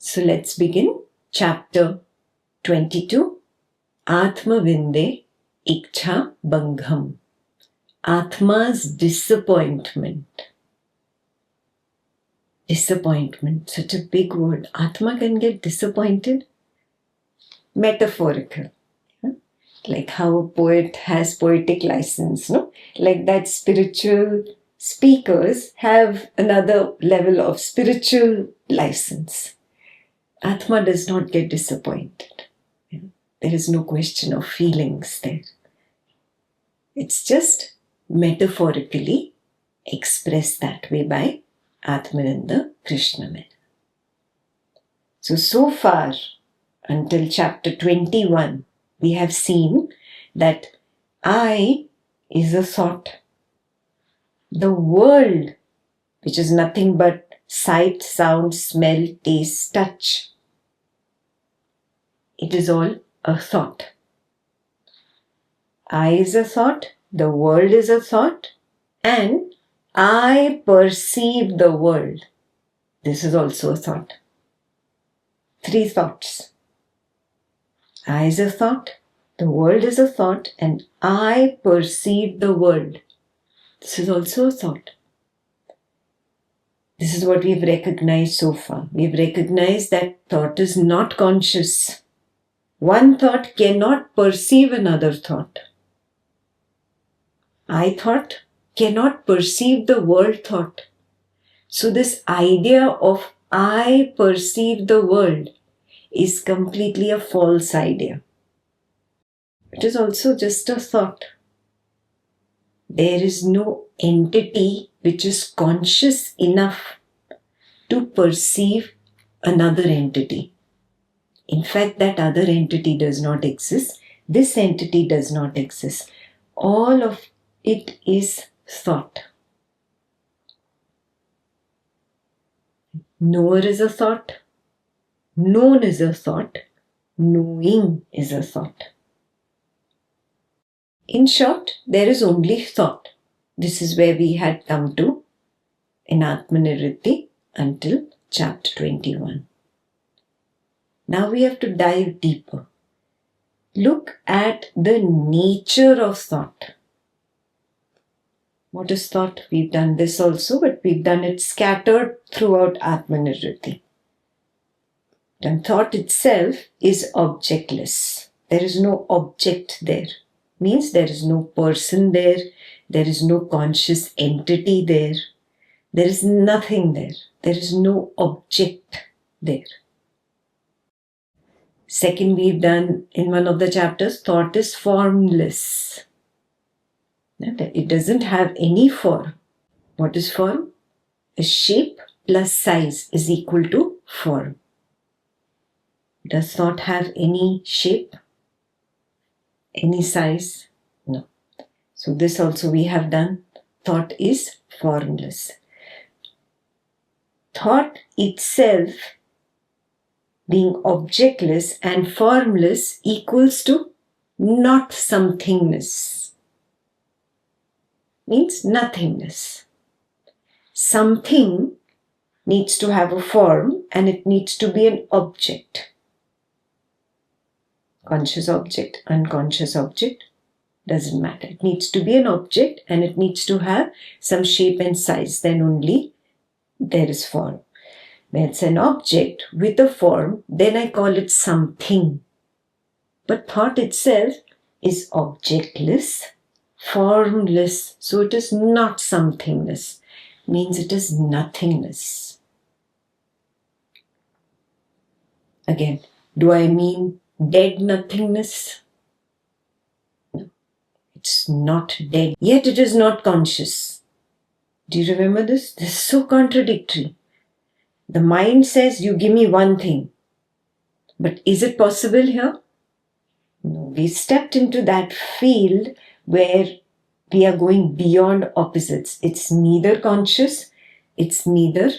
So let's begin. Chapter 22. Atma Vinde Iksha Bangham. Atma's disappointment. Disappointment, such a big word. Atma can get disappointed. Metaphorical. Like how a poet has poetic license, no? Like that spiritual speakers have another level of spiritual license. Atma does not get disappointed. There is no question of feelings there. It's just metaphorically expressed that way by Atmananda Krishnamel. So far, until chapter 21, we have seen that I is a thought. The world, which is nothing but sight, sound, smell, taste, touch, it is all a thought. I is a thought, the world is a thought, and I perceive the world. This is also a thought. 3 thoughts. I is a thought, the world is a thought, and I perceive the world. This is also a thought. This is what we've recognized so far. We've recognized that thought is not conscious. One thought cannot perceive another thought. I thought cannot perceive the world thought. So this idea of I perceive the world is completely a false idea. It is also just a thought. There is no entity which is conscious enough to perceive another entity. In fact, that other entity does not exist. This entity does not exist. All of it is thought. Knower is a thought. Known is a thought. Knowing is a thought. In short, there is only thought. This is where we had come to in Atma Nirvriti until chapter 21. Now we have to dive deeper. Look at the nature of thought. What is thought? We've done this also, but we've done it scattered throughout Atma Nirvriti. And thought itself is objectless. There is no object there. Means there is no person there. There is no conscious entity there. There is nothing there. There is no object there. Second, we've done in one of the chapters, thought is formless. It doesn't have any form. What is form? A shape plus size is equal to form. Does thought have any shape? Any size? No. So this also we have done. Thought is formless. Thought itself being objectless and formless equals to not somethingness. Means nothingness. Something needs to have a form and it needs to be an object. Conscious object, unconscious object, doesn't matter. It needs to be an object and it needs to have some shape and size. Then only there is form. When it's an object with a form, then I call it something. But thought itself is objectless, formless. So it is not somethingness. Means it is nothingness. Again, do I mean dead nothingness? No. It's not dead. Yet it is not conscious. Do you remember this? This is so contradictory. The mind says, you give me one thing. But is it possible here? No. We stepped into that field where we are going beyond opposites. It's neither conscious, it's neither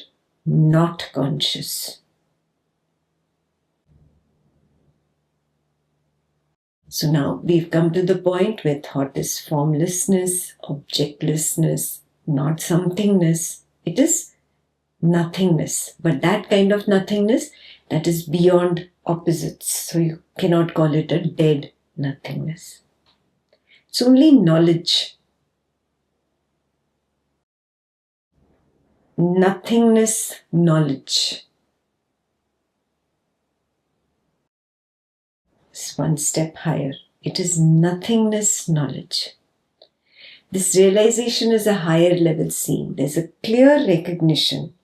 not conscious. So now we've come to the point where thought is formlessness, objectlessness, not somethingness. It is nothingness. But that kind of nothingness that is beyond opposites. So you cannot call it a dead nothingness. It's only knowledge. Nothingness knowledge. It's one step higher. It is nothingness knowledge. This realization is a higher level seeing. There's a clear recognition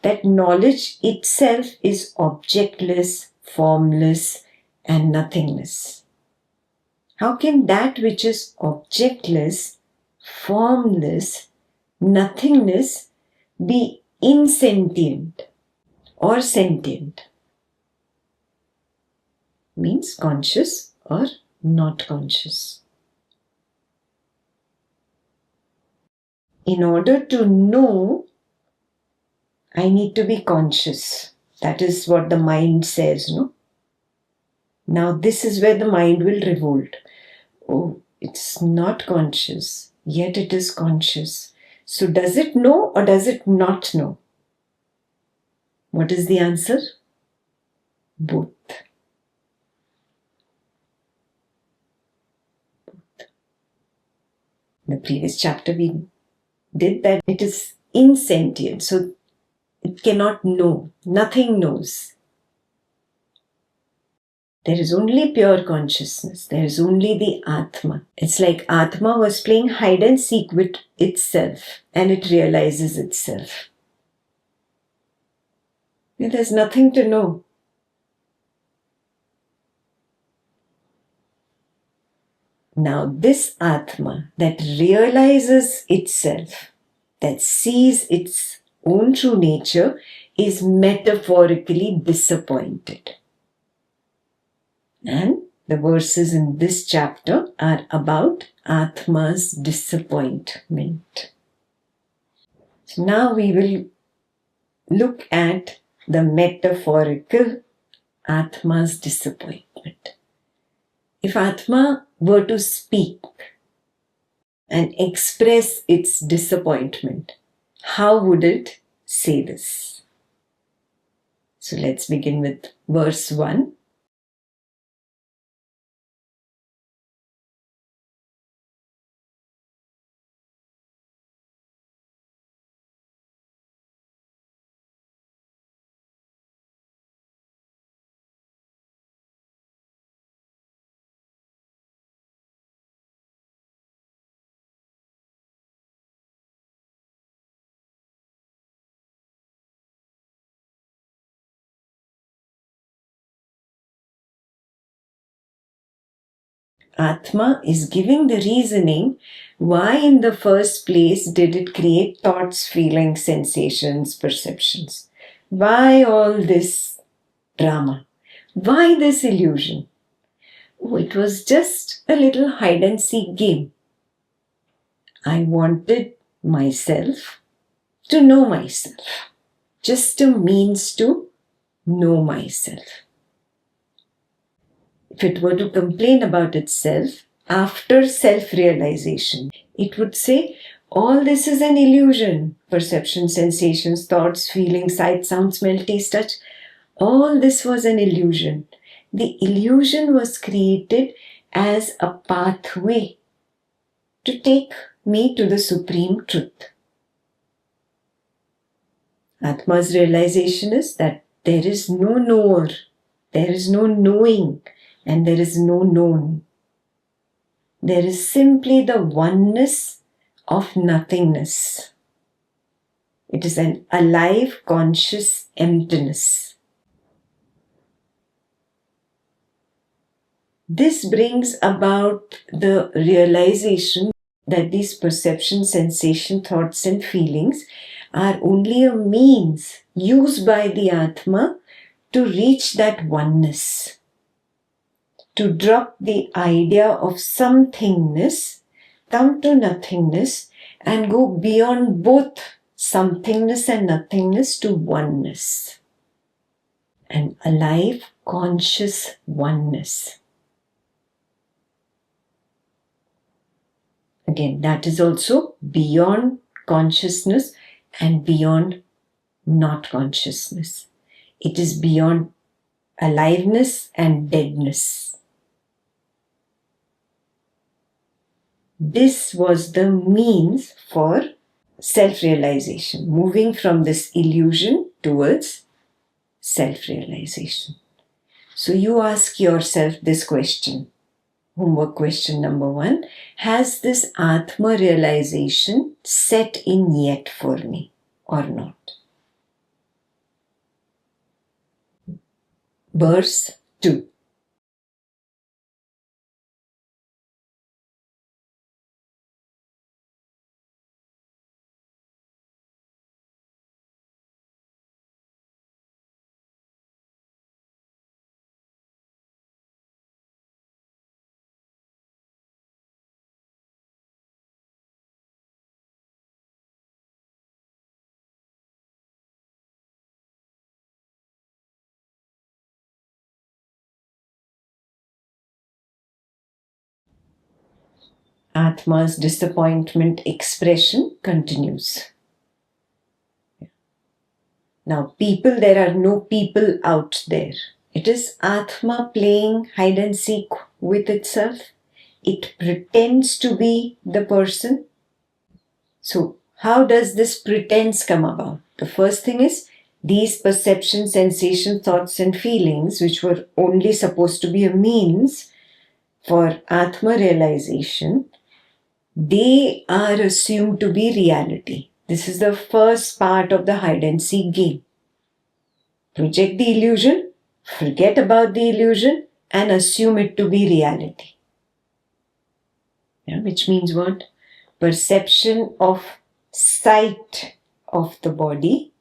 that knowledge itself is objectless, formless, and nothingness. How can that which is objectless, formless, nothingness be insentient or sentient? Means conscious or not conscious. In order to know, I need to be conscious. That is what the mind says, no? Now this is where the mind will revolt. Oh, it's not conscious, yet it is conscious. So does it know or does it not know? What is the answer? Both. In the previous chapter we did that it is insentient, so it cannot know. Nothing knows. There is only pure consciousness. There is only the Atma. It's like Atma was playing hide and seek with itself and it realizes itself. There's nothing to know. Now this Atma that realizes itself, that sees its own true nature, is metaphorically disappointed. And the verses in this chapter are about Atma's disappointment. So now we will look at the metaphorical Atma's disappointment. If Atma were to speak and express its disappointment, how would it say this? So let's begin with verse 1. Atma is giving the reasoning why in the first place did it create thoughts, feelings, sensations, perceptions. Why all this drama? Why this illusion? Oh, it was just a little hide and seek game. I wanted myself to know myself. Just a means to know myself. If it were to complain about itself after self-realization, it would say, all this is an illusion. Perception, sensations, thoughts, feelings, sight, sound, smell, taste, touch. All this was an illusion. The illusion was created as a pathway to take me to the supreme truth. Atma's realization is that there is no knower, there is no knowing, and there is no known. There is simply the oneness of nothingness. It is an alive, conscious emptiness. This brings about the realization that these perceptions, sensation, thoughts and feelings are only a means used by the Atma to reach that oneness. To drop the idea of somethingness, come to nothingness and go beyond both somethingness and nothingness to oneness. An alive, conscious oneness. Again, that is also beyond consciousness and beyond not consciousness. It is beyond aliveness and deadness. This was the means for self-realization, moving from this illusion towards self-realization. So you ask yourself this question, homework question number 1, has this Atma realization set in yet for me or not? Verse 2. Atma's disappointment expression continues. Now, there are no people out there. It is Atma playing hide and seek with itself. It pretends to be the person. So, how does this pretense come about? The first thing is these perceptions, sensations, thoughts, and feelings, which were only supposed to be a means for Atma realization, they are assumed to be reality. This is the first part of the hide and seek game. Project the illusion, forget about the illusion, and assume it to be reality. Which means what? Perception of sight of the body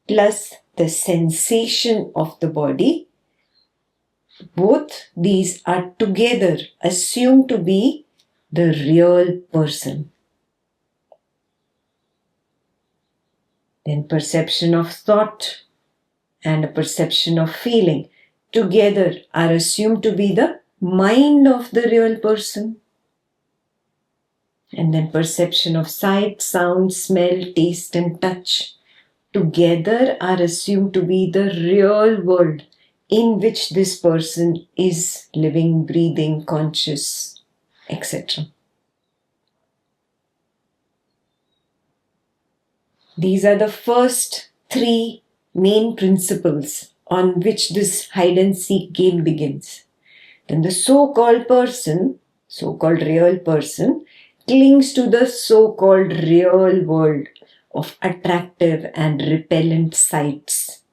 plus the sensation of the body, both these are together assumed to be the real person. Then perception of thought and a perception of feeling together are assumed to be the mind of the real person. And then perception of sight, sound, smell, taste, and touch together are assumed to be the real world in which this person is living, breathing, conscious, etc. These are the first 3 main principles on which this hide and seek game begins. Then the so-called person, so-called real person, clings to the so-called real world of attractive and repellent sights.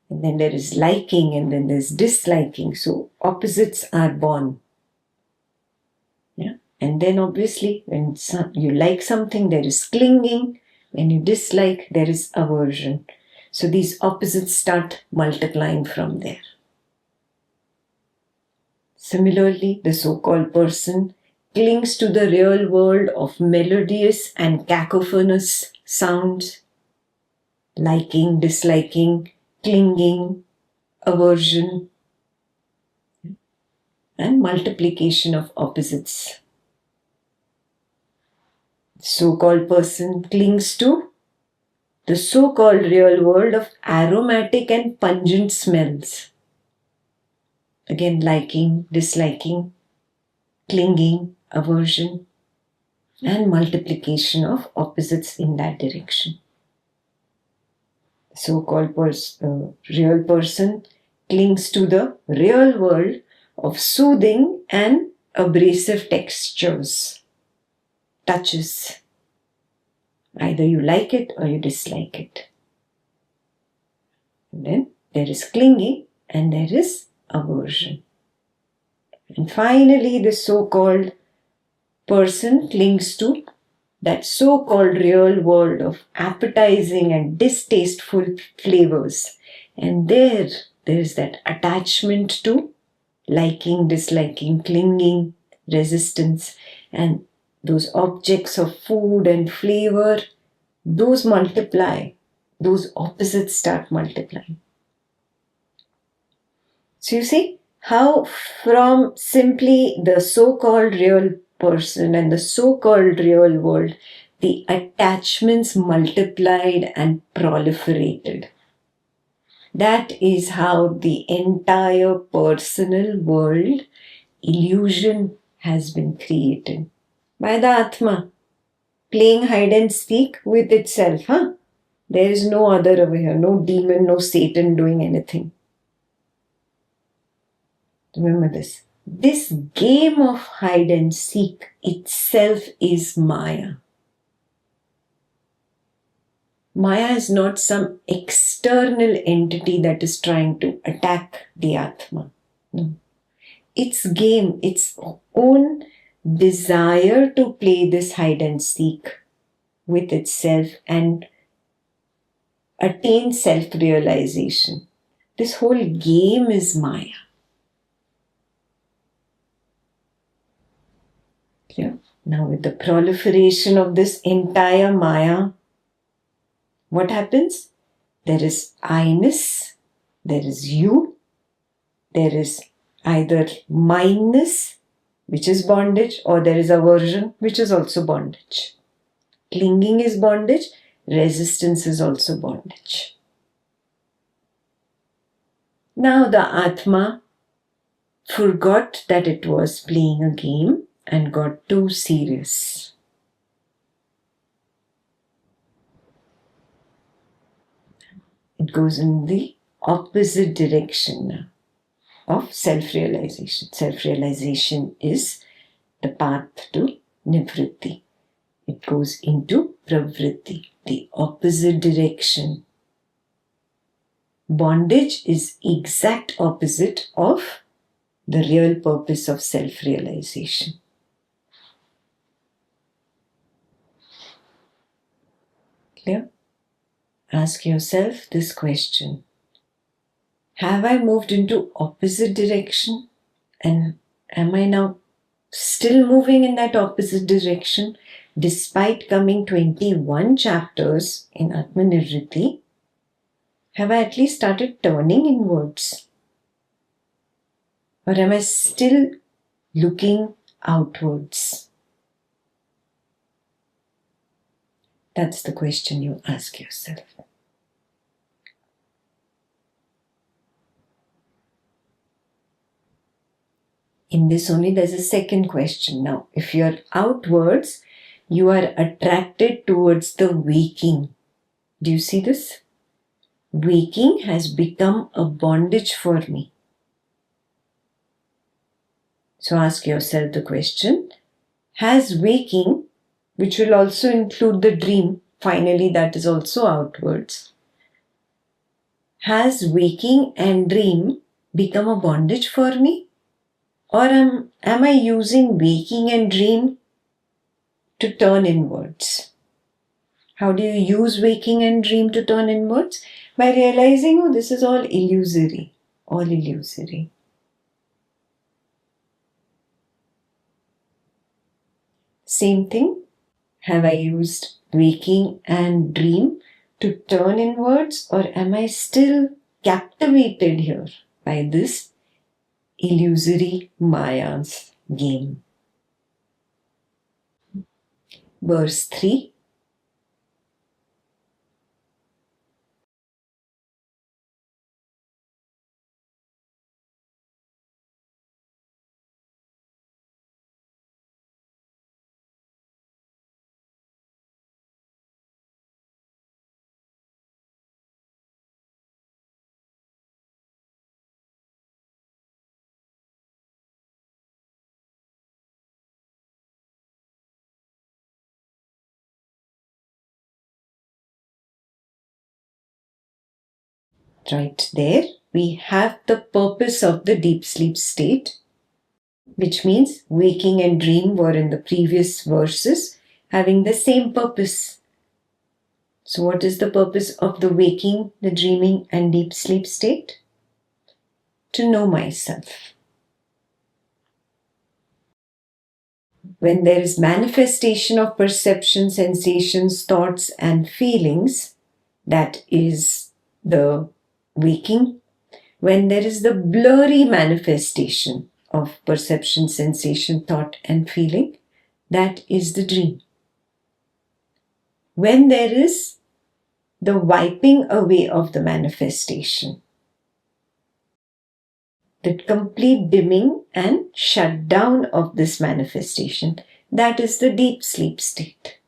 And then there is liking and then there's disliking. So opposites are born. And then obviously when you like something, there is clinging. When you dislike, there is aversion. So these opposites start multiplying from there. Similarly, the so-called person clings to the real world of melodious and cacophonous sounds, liking, disliking, clinging, aversion, and multiplication of opposites. So-called person clings to the so-called real world of aromatic and pungent smells. Again, liking, disliking, clinging, aversion, and multiplication of opposites in that direction. So-called real person clings to the real world of soothing and abrasive textures, touches. Either you like it or you dislike it. And then there is clinging and there is aversion. And finally, the so-called person clings to that so-called real world of appetizing and distasteful flavors. And there is that attachment to liking, disliking, clinging, resistance, and those objects of food and flavor, those multiply. Those opposites start multiplying. So you see how from simply the so-called real person and the so-called real world, the attachments multiplied and proliferated. That is how the entire personal world illusion has been created by the Atma, playing hide and seek with itself. There is no other over here, no demon, no Satan doing anything. Remember this. This game of hide and seek itself is Maya. Maya is not some external entity that is trying to attack the Atma. No. Its game, its own desire to play this hide and seek with itself and attain self-realization. This whole game is Maya. Clear? Now with the proliferation of this entire Maya, what happens? There is I-ness, there is you, there is either mindness, which is bondage, or there is aversion, which is also bondage. Clinging is bondage, resistance is also bondage. Now the Atma forgot that it was playing a game and got too serious. It goes in the opposite direction now of self-realization. Self-realization is the path to Nirvriti. It goes into Pravritti, the opposite direction. Bondage is exact opposite of the real purpose of self-realization. Clear? Ask yourself this question. Have I moved into opposite direction? And am I now still moving in that opposite direction despite coming 21 chapters in Atma Nirvriti? Have I at least started turning inwards? Or am I still looking outwards? That's the question you ask yourself. In this only, there's a second question. Now, if you're outwards, you are attracted towards the waking. Do you see this? Waking has become a bondage for me. So ask yourself the question, has waking, which will also include the dream, finally that is also outwards, has waking and dream become a bondage for me? Or am I using waking and dream to turn inwards? How do you use waking and dream to turn inwards? By realizing, oh, this is all illusory. All illusory. Same thing. Have I used waking and dream to turn inwards, or am I still captivated here by this illusory Maya's game? Verse 3. Right there, we have the purpose of the deep sleep state, which means waking and dream were in the previous verses having the same purpose. So what is the purpose of the waking, the dreaming and deep sleep state? To know myself. When there is manifestation of perception, sensations, thoughts and feelings, that is the waking. When there is the blurry manifestation of perception, sensation, thought and feeling, that is the dream. When there is the wiping away of the manifestation, the complete dimming and shutdown of this manifestation. That is the deep sleep state.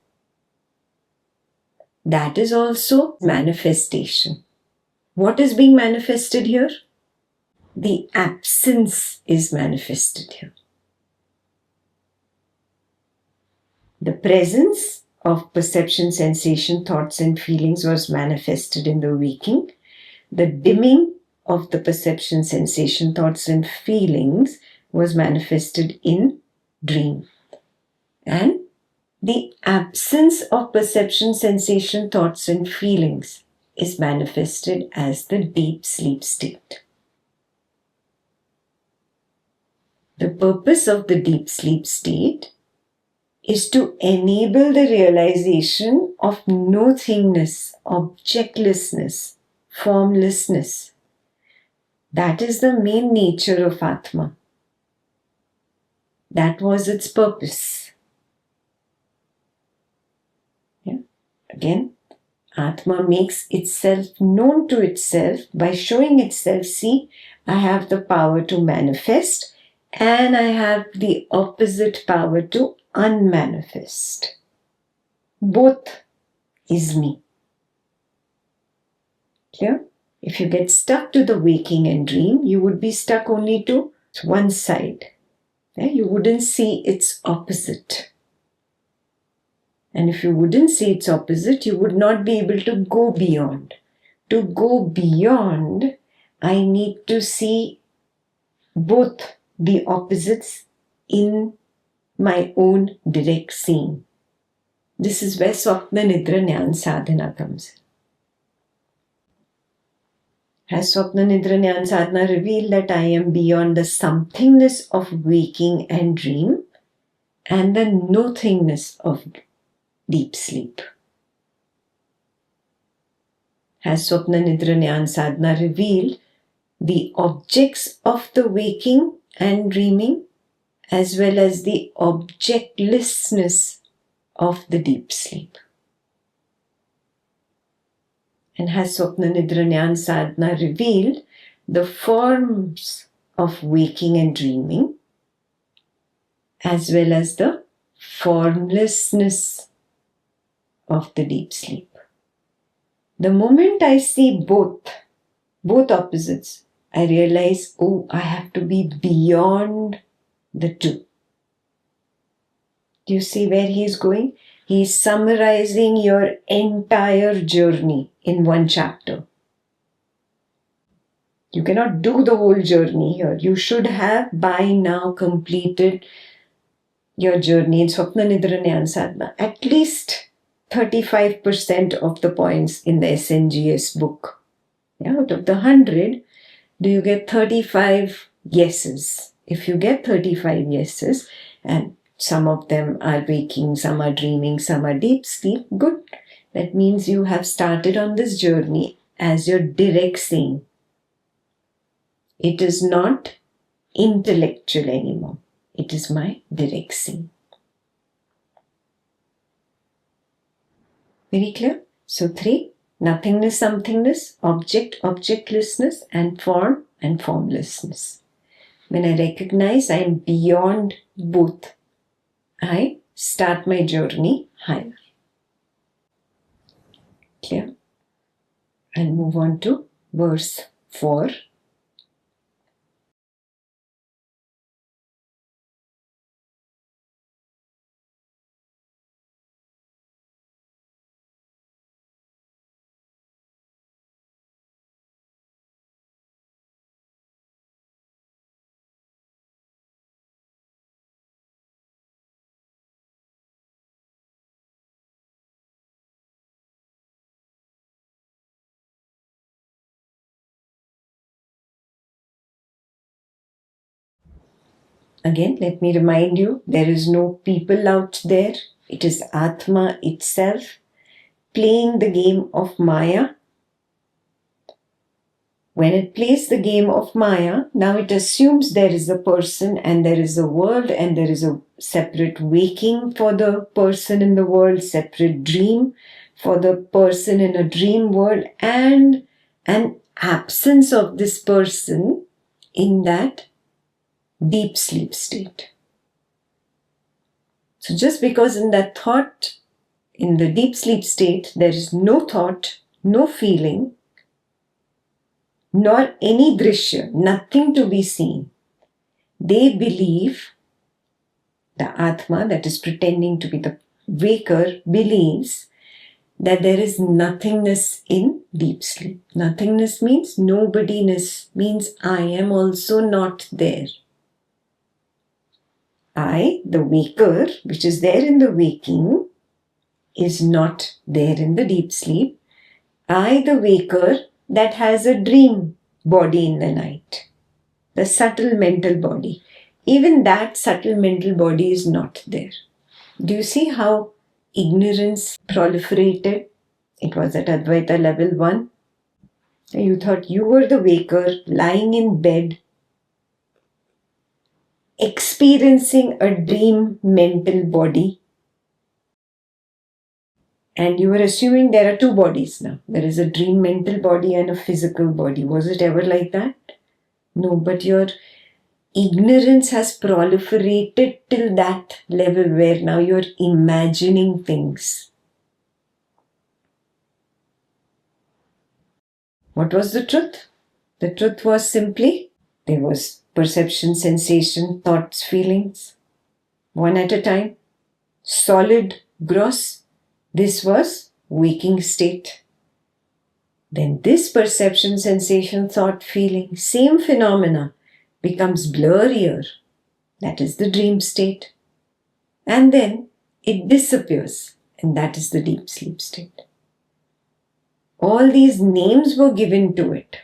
That is also manifestation. What is being manifested here? The absence is manifested here. The presence of perception, sensation, thoughts and feelings was manifested in the waking. The dimming of the perception, sensation, thoughts and feelings was manifested in dream. And the absence of perception, sensation, thoughts and feelings is manifested as the deep sleep state. The purpose of the deep sleep state is to enable the realization of nothingness, objectlessness, formlessness. That is the main nature of Atma. That was its purpose. Yeah. Again, Atma makes itself known to itself by showing itself, see, I have the power to manifest and I have the opposite power to unmanifest. Both is me. Clear? If you get stuck to the waking and dream, you would be stuck only to one side. You wouldn't see its opposite. And if you wouldn't see its opposite, you would not be able to go beyond. To go beyond, I need to see both the opposites in my own direct seeing. This is where Swapna Nidra Jnana Sadhana comes in. Has Swapna Nidra Jnana Sadhana revealed that I am beyond the somethingness of waking and dream and the nothingness of deep sleep? Has Swapna Nidra Jnana Sadhana revealed the objects of the waking and dreaming as well as the objectlessness of the deep sleep? And has Swapna Nidra Jnana Sadhana revealed the forms of waking and dreaming as well as the formlessness of the deep sleep? The moment I see both opposites, I realize, oh, I have to be beyond the two. Do you see where he is going? He is summarizing your entire journey in one chapter. You cannot do the whole journey here. You should have by now completed your journey in Swapna Nidra Jnana Sadhana. At least 35% of the points in the SNGS book. Out of the 100, do you get 35 yeses? If you get 35 yeses, and some of them are waking, some are dreaming, some are deep sleep, good. That means you have started on this journey as your direct seeing. It is not intellectual anymore. It is my direct seeing. Very clear? So 3, nothingness, somethingness, object, objectlessness, and form and formlessness. When I recognize I am beyond both, I start my journey higher. Clear? I'll move on to verse 4. Again, let me remind you, there is no people out there. It is Atma itself playing the game of Maya. When it plays the game of Maya, now it assumes there is a person and there is a world and there is a separate waking for the person in the world, separate dream for the person in a dream world and an absence of this person in that deep sleep state. So just because in that thought, in the deep sleep state, there is no thought, no feeling, nor any drishya, nothing to be seen, they believe, the Atma that is pretending to be the waker believes that there is nothingness in deep sleep. Nothingness means nobodyness, means I am also not there. I, the waker, which is there in the waking, is not there in the deep sleep. I, the waker, that has a dream body in the night, the subtle mental body. Even that subtle mental body is not there. Do you see how ignorance proliferated? It was at Advaita level 1. You thought you were the waker lying in bed, experiencing a dream mental body. And you were assuming there are two bodies now. There is a dream mental body and a physical body. Was it ever like that? No, but your ignorance has proliferated till that level where now you're imagining things. What was the truth? The truth was simply there was perception, sensation, thoughts, feelings, one at a time, solid, gross. This was waking state. Then this perception, sensation, thought, feeling, same phenomena becomes blurrier. That is the dream state. And then it disappears. And that is the deep sleep state. All these names were given to it.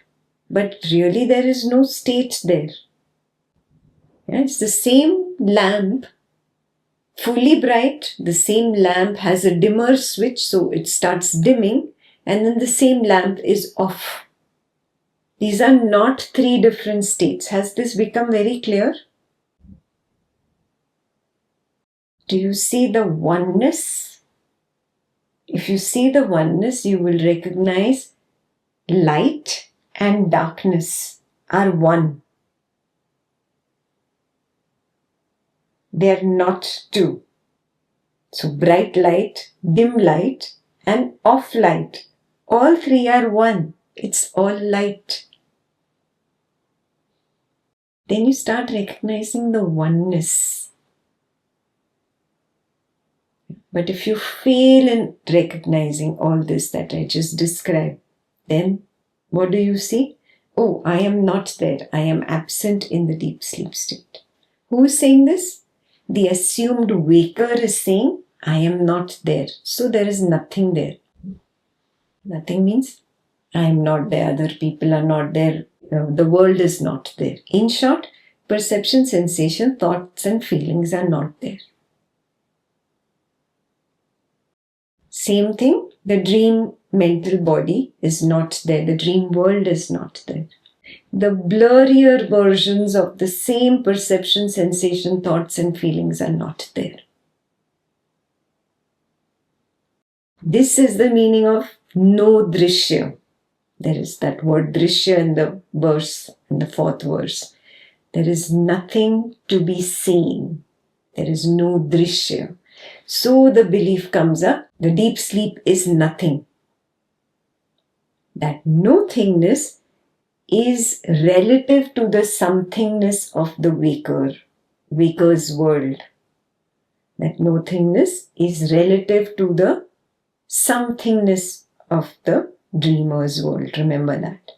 But really there is no state there. It's the same lamp, fully bright. The same lamp has a dimmer switch, so it starts dimming. And then the same lamp is off. These are not three different states. Has this become very clear? Do you see the oneness? If you see the oneness, you will recognize light and darkness are one. They are not two. So bright light, dim light, and off light. All three are one. It's all light. Then you start recognizing the oneness. But if you fail in recognizing all this that I just described, then what do you see? Oh, I am not there. I am absent in the deep sleep state. Who is saying this? The assumed waker is saying, I am not there. So there is nothing there. Nothing means I am not there. Other people are not there. The world is not there. In short, perception, sensation, thoughts and feelings are not there. Same thing, the dream mental body is not there. The dream world is not there. The blurrier versions of the same perception, sensation, thoughts and feelings are not there. This is the meaning of no drishya. There is that word drishya in the verse, in the fourth verse. There is nothing to be seen. There is no drishya. So the belief comes up, the deep sleep is nothing. That nothingness is relative to the somethingness of the waker's world. That nothingness is relative to the somethingness of the dreamer's world. Remember that.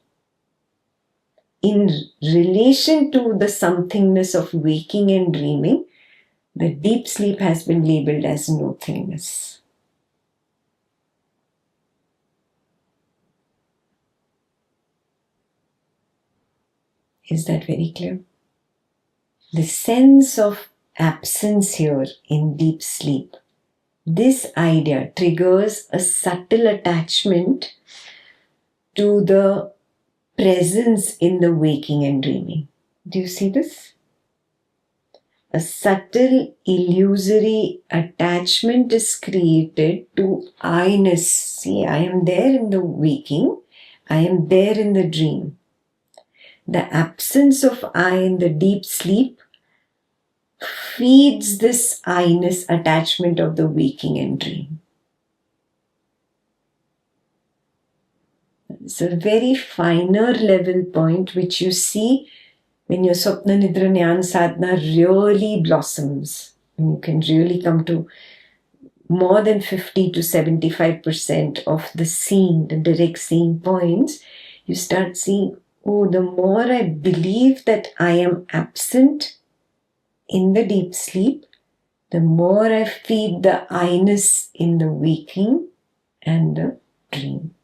In relation to the somethingness of waking and dreaming, the deep sleep has been labeled as nothingness. Is that very clear? The sense of absence here in deep sleep, this idea triggers a subtle attachment to the presence in the waking and dreaming. Do you see this? a subtle illusory attachment is created to I-ness. See, I am there in the waking, I am there in the dream. The absence of I in the deep sleep feeds this I-ness attachment of the waking and dream. It's a very finer level point which you see when your Swapna Nidra Jnana Sadhana really blossoms. And you can really come to more than 50 to 75% of the seeing, the direct seeing points. You start seeing, oh, the more I believe that I am absent in the deep sleep, the more I feed the I-ness in the waking and the dream.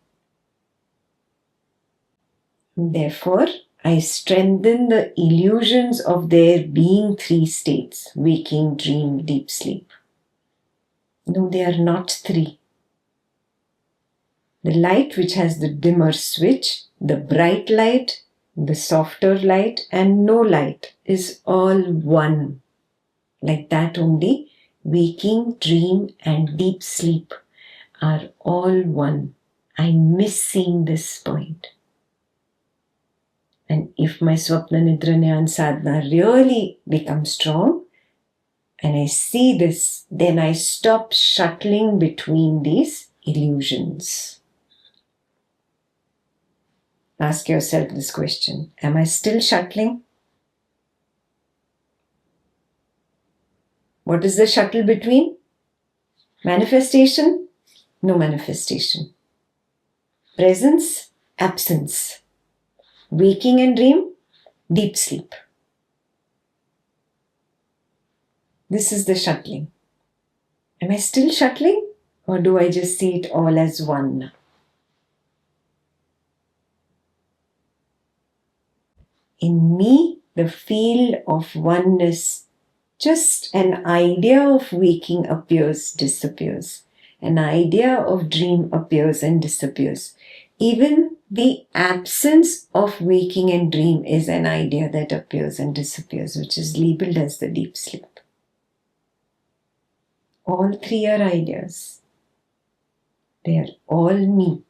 Therefore, I strengthen the illusions of there being three states: waking, dream, deep sleep. No, they are not three. The light which has the dimmer switch, the bright light, the softer light, and no light is all one. Like that only, waking, dream, and deep sleep are all one. I miss seeing this point. And if my Swapna Nidra Jnana Sadhana really becomes strong, and I see this, then I stop shuttling between these illusions. Ask yourself this question: am I still shuttling? What is the shuttle between? Manifestation? No manifestation. Presence? Absence. Waking and dream? Deep sleep. This is the shuttling. Am I still shuttling, or do I just see it all as one? In me, the field of oneness, just an idea of waking appears, disappears. An idea of dream appears and disappears. Even the absence of waking and dream is an idea that appears and disappears, which is labeled as the deep sleep. All three are ideas. They are all me.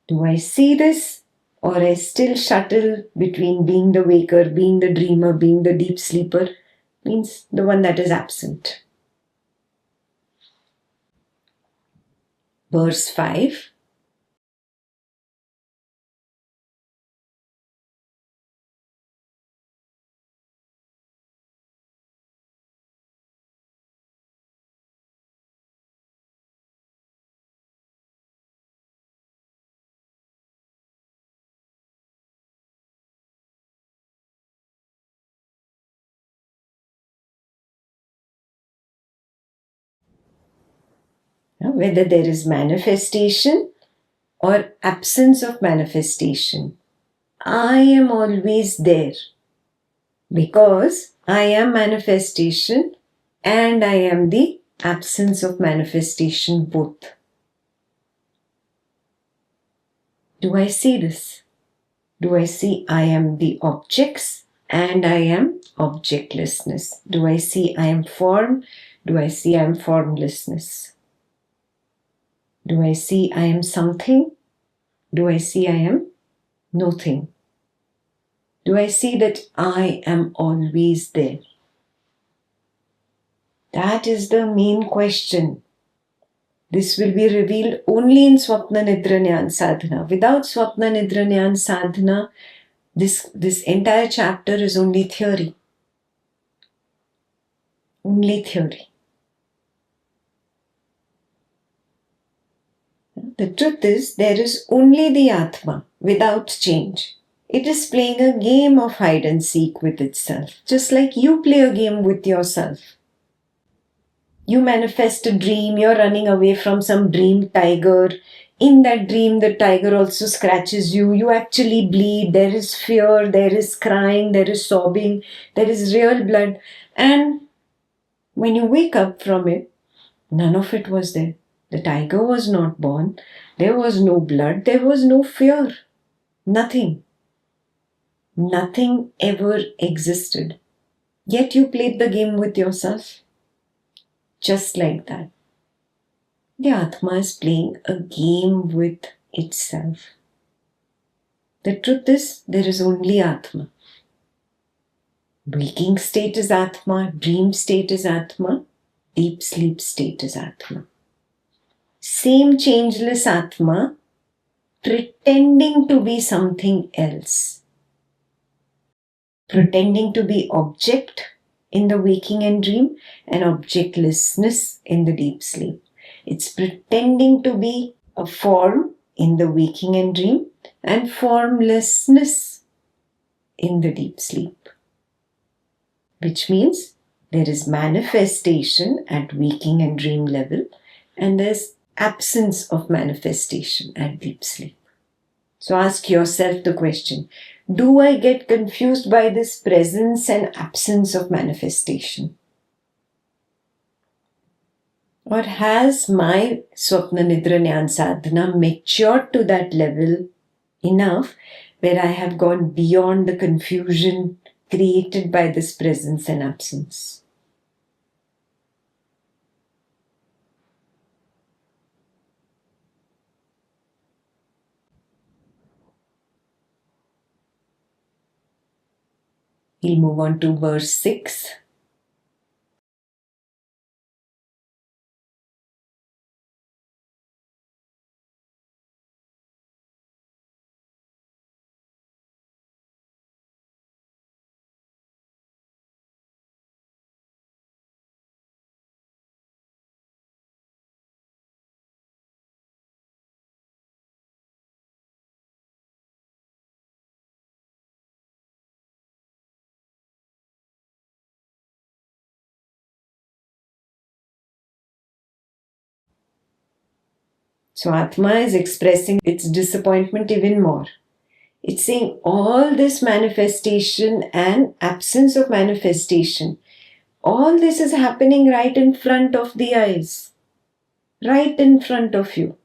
Do I see this, or I still shuttle between being the waker, being the dreamer, being the deep sleeper? Means the one that is absent. Verse 5. Whether there is manifestation or absence of manifestation, I am always there, because I am manifestation and I am the absence of manifestation both. Do I see this? Do I see I am the objects and I am objectlessness? Do I see I am form? Do I see I am formlessness? Do I see I am something? Do I see I am nothing? Do I see that I am always there? That is the main question. This will be revealed only in Swapna Nidra Jnana Sadhana. Without Swapna Nidra Jnana Sadhana, this entire chapter is only theory. Only theory. The truth is, there is only the Atma without change. It is playing a game of hide and seek with itself, just like you play a game with yourself. You manifest a dream, you're running away from some dream tiger. In that dream, the tiger also scratches you. You actually bleed. There is fear, there is crying, there is sobbing, there is real blood. And when you wake up from it, none of it was there. The tiger was not born. There was no blood. There was no fear. Nothing. Nothing ever existed. Yet you played the game with yourself. Just like that. The Atma is playing a game with itself. The truth is, there is only Atma. Waking state is Atma, dream state is Atma, deep sleep state is Atma. Same changeless Atma pretending to be something else. Pretending to be object in the waking and dream and objectlessness in the deep sleep. It's pretending to be a form in the waking and dream and formlessness in the deep sleep. Which means there is manifestation at waking and dream level and there's absence of manifestation at deep sleep. So ask yourself the question, do I get confused by this presence and absence of manifestation? Or has my Swapna Nidra Jnana Sadhana matured to that level enough where I have gone beyond the confusion created by this presence and absence? We'll move on to verse 6. So Atma is expressing its disappointment even more. It's saying all this manifestation and absence of manifestation, all this is happening right in front of the eyes, right in front of you.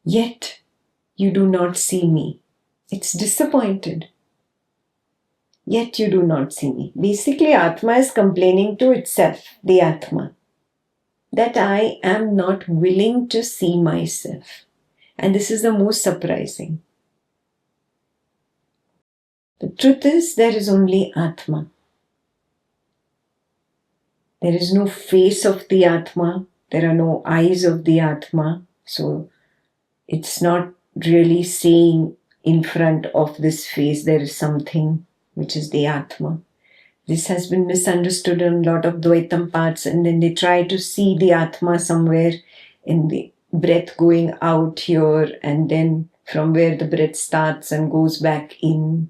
Yet you do not see me. It's disappointed. Yet you do not see me. Basically, Atma is complaining to itself, the Atma, that I am not willing to see myself. And this is the most surprising. The truth is, there is only Atma. There is no face of the Atma. There are no eyes of the Atma. So it's not really saying in front of this face there is something which is the Atma. This has been misunderstood in a lot of Dvaitam parts, and then they try to see the Atma somewhere in the breath going out here and then from where the breath starts and goes back in.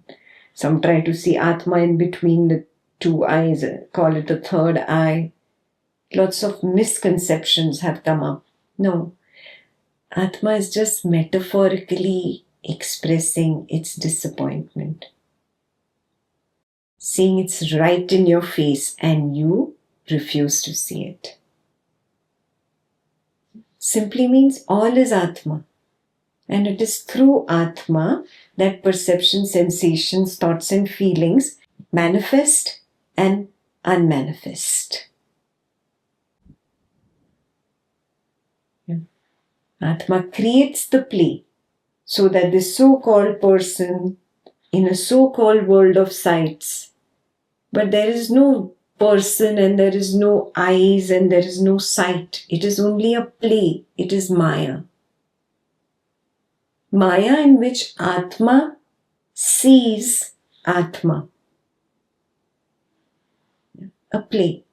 Some try to see Atma in between the two eyes, call it the third eye. Lots of misconceptions have come up. No, Atma is just metaphorically expressing its disappointment. Saying it's right in your face and you refuse to see it. Simply means all is Atma. And it is through Atma that perception, sensations, thoughts and feelings manifest and unmanifest. Atma creates the play so that this so-called person in a so-called world of sights, but there is no person and there is no eyes and there is no sight. It is only a play. It is Maya. Maya in which Atma sees Atma. A play.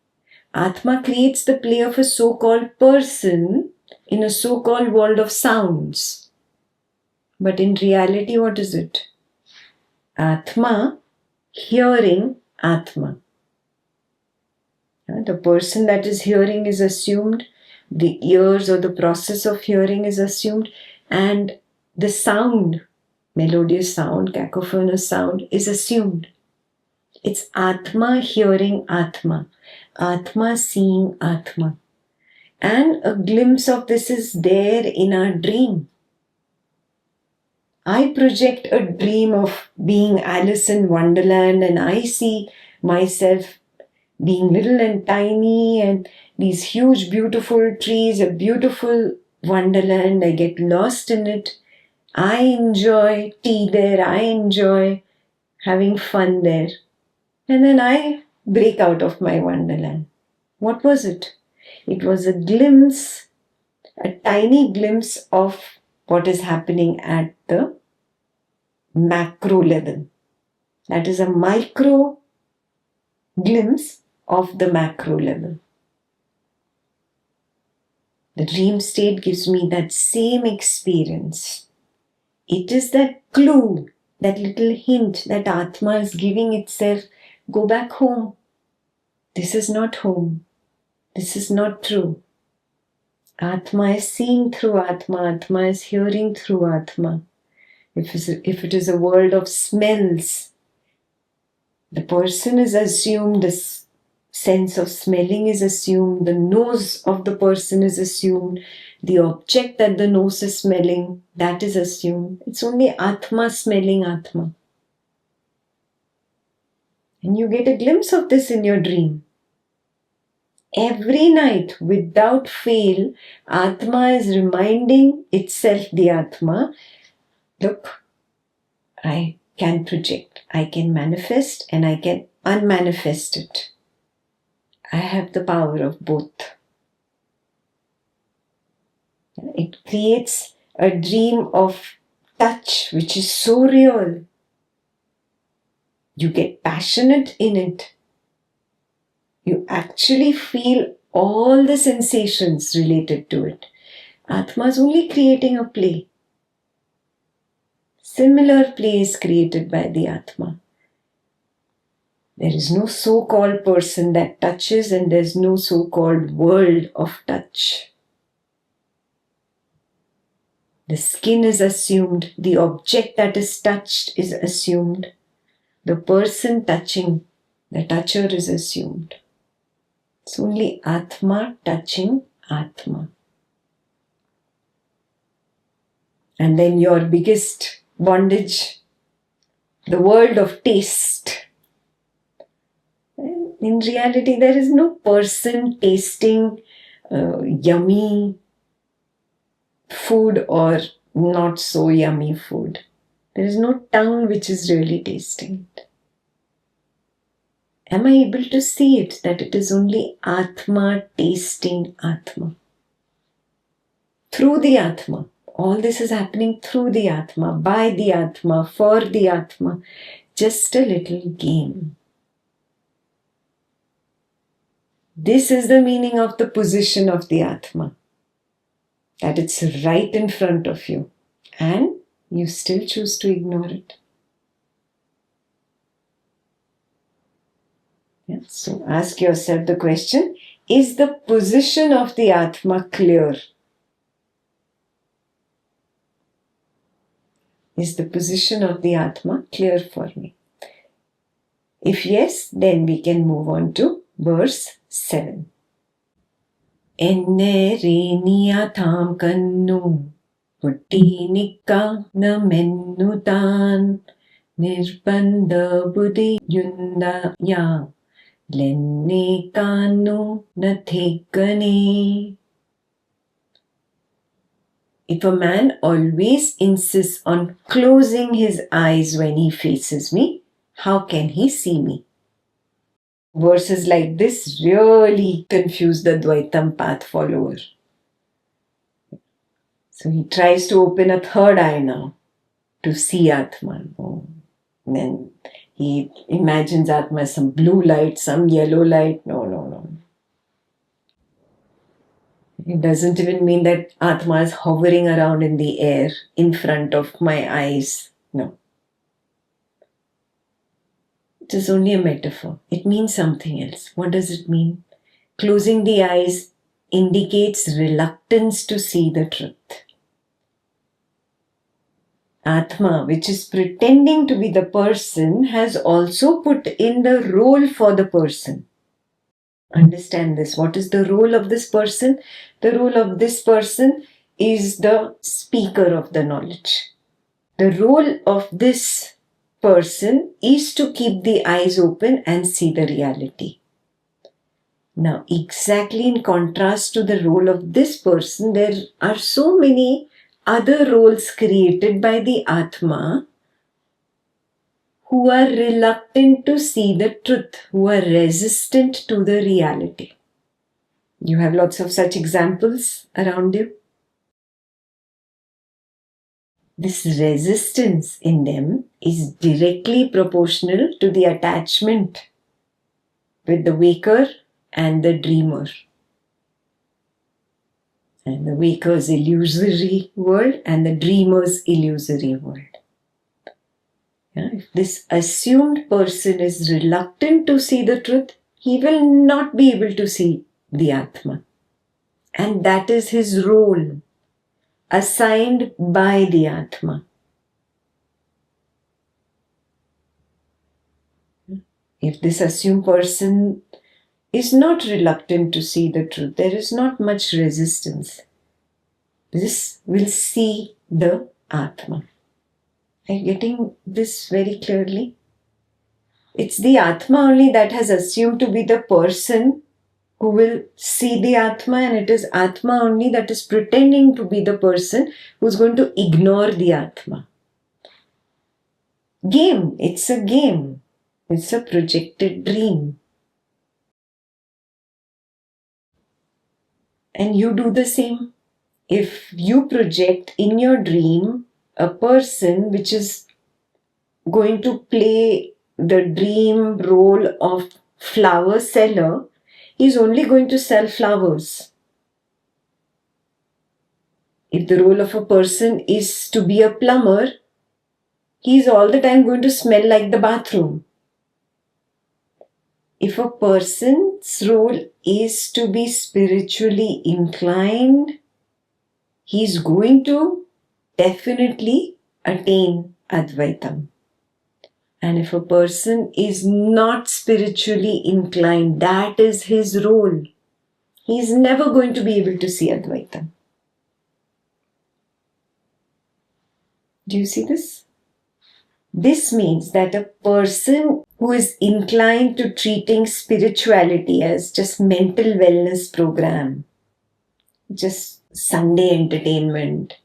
Atma creates the play of a so-called person in a so-called world of sounds. But in reality, what is it? Atma hearing Atma. The person that is hearing is assumed, the ears or the process of hearing is assumed, and the sound, melodious sound, cacophonous sound is assumed. It's Atma hearing Atma, Atma seeing Atma. And a glimpse of this is there in our dream. I project a dream of being Alice in Wonderland and I see myself being little and tiny, and these huge, beautiful trees, a beautiful wonderland. I get lost in it. I enjoy tea there. I enjoy having fun there. And then I break out of my wonderland. What was it? It was a glimpse, a tiny glimpse of what is happening at the macro level. That is a micro glimpse of the macro level. The dream state gives me that same experience. It is that clue, that little hint that Atma is giving itself. Go back home. This is not home. This is not true. Atma is seeing through Atma. Atma is hearing through Atma. If it is a world of smells, the person is assumed, the sense of smelling is assumed, the nose of the person is assumed, the object that the nose is smelling, that is assumed. It's only Atma smelling Atma. And you get a glimpse of this in your dream. Every night, without fail, Atma is reminding itself, the Atma, look, I can project, I can manifest, and I can unmanifest it. I have the power of both. It creates a dream of touch which is so real. You get passionate in it. You actually feel all the sensations related to it. Atma is only creating a play. Similar play is created by the Atma. There is no so-called person that touches, and there is no so-called world of touch. The skin is assumed. The object that is touched is assumed. The person touching, the toucher is assumed. It's only Atma touching Atma. And then your biggest bondage, the world of taste. In reality, there is no person tasting yummy food or not so yummy food. There is no tongue which is really tasting it. Am I able to see it, that it is only Atma tasting Atma? Through the Atma. All this is happening through the Atma, by the Atma, for the Atma. Just a little game. This is the meaning of the position of the Atma. That it's right in front of you. And you still choose to ignore it. Yeah. So ask yourself the question, is the position of the Atma clear? Is the position of the Atma clear for me? If yes, then we can move on to verse 7. Enne reniyatham kannu puttinikka namennutan nirbandha buddhi yundaya lenne kannu nathekane. If a man always insists on closing his eyes when he faces me, how can he see me? Verses like this really confuse the Dvaitam path follower. So he tries to open a third eye now to see Atman. And then he imagines Atma as some blue light, some yellow light. No. It doesn't even mean that Atma is hovering around in the air in front of my eyes. No. It is only a metaphor. It means something else. What does it mean? Closing the eyes indicates reluctance to see the truth. Atma, which is pretending to be the person, has also put in the role for the person. Understand this. What is the role of this person? The role of this person is the speaker of the knowledge. The role of this person is to keep the eyes open and see the reality. Now, exactly in contrast to the role of this person, there are so many other roles created by the Atma who are reluctant to see the truth, who are resistant to the reality. You have lots of such examples around you. This resistance in them is directly proportional to the attachment with the waker and the dreamer. And the waker's illusory world and the dreamer's illusory world. If this assumed person is reluctant to see the truth, he will not be able to see the Atma. And that is his role, assigned by the Atma. If this assumed person is not reluctant to see the truth, there is not much resistance. This will see the Atma. Are you getting this very clearly? It's the Atma only that has assumed to be the person who will see the Atma, and it is Atma only that is pretending to be the person who's going to ignore the Atma. Game. It's a game. It's a projected dream. And you do the same. If you project in your dream a person which is going to play the dream role of flower seller, he's only going to sell flowers. If the role of a person is to be a plumber, he's all the time going to smell like the bathroom. If a person's role is to be spiritually inclined, he's going to definitely attain Advaitam. And if a person is not spiritually inclined, that is his role. He's never going to be able to see Advaitam. Do you see this? This means that a person who is inclined to treating spirituality as just mental wellness program, just Sunday entertainment,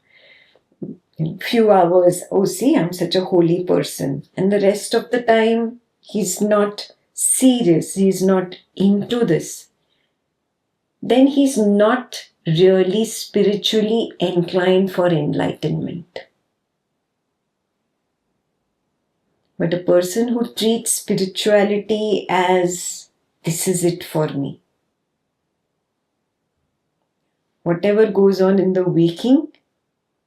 few hours, oh see, I'm such a holy person, and the rest of the time he's not serious, he's not into this, then he's not really spiritually inclined for enlightenment. But a person who treats spirituality as this is it for me, whatever goes on in the waking,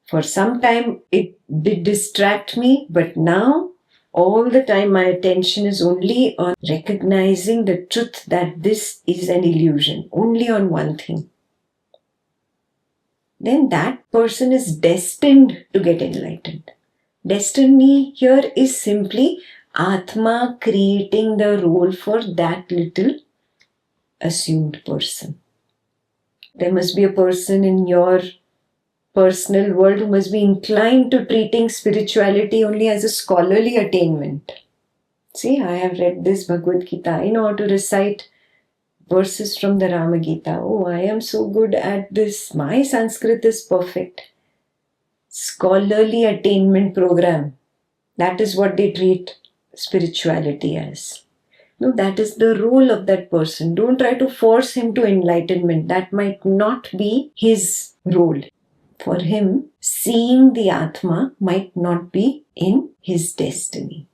for some time it did distract me, but now all the time my attention is only on recognizing the truth that this is an illusion, only on one thing. Then that person is destined to get enlightened. Destiny here is simply Atma creating the role for that little assumed person. There must be a person in your personal world who must be inclined to treating spirituality only as a scholarly attainment. See, I have read this Bhagavad Gita. I know how to recite verses from the Rama Gita. Oh, I am so good at this. My Sanskrit is perfect. Scholarly attainment program. That is what they treat spirituality as. No, that is the role of that person. Don't try to force him to enlightenment. That might not be his role. For him, seeing the Atma might not be in his destiny.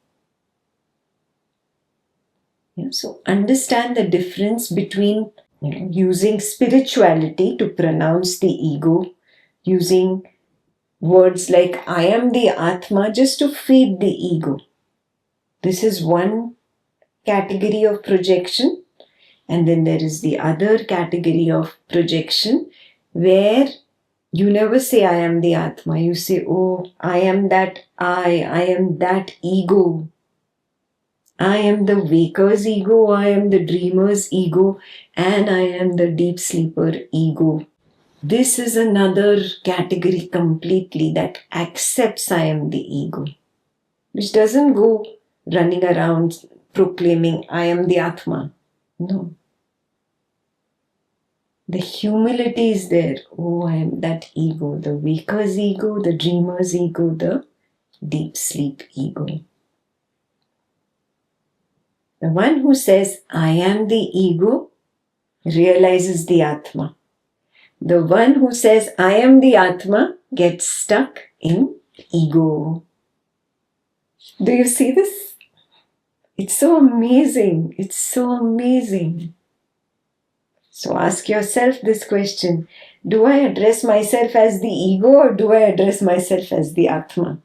So understand the difference between using spirituality to pronounce the ego, using words like I am the Atma just to feed the ego. This is one category of projection, and then there is the other category of projection where you never say I am the Atma. You say, oh, I am that I am that ego. I am the waker's ego, I am the dreamer's ego, and I am the deep sleeper ego. This is another category completely that accepts I am the ego. which doesn't go running around proclaiming, I am the Atma. No. The humility is there. Oh, I am that ego, the waker's ego, the dreamer's ego, the deep sleep ego. The one who says, I am the ego, realizes the Atma. The one who says, I am the Atma, gets stuck in ego. Do you see this? It's so amazing. It's so amazing. So ask yourself this question. Do I address myself as the ego or do I address myself as the Atma?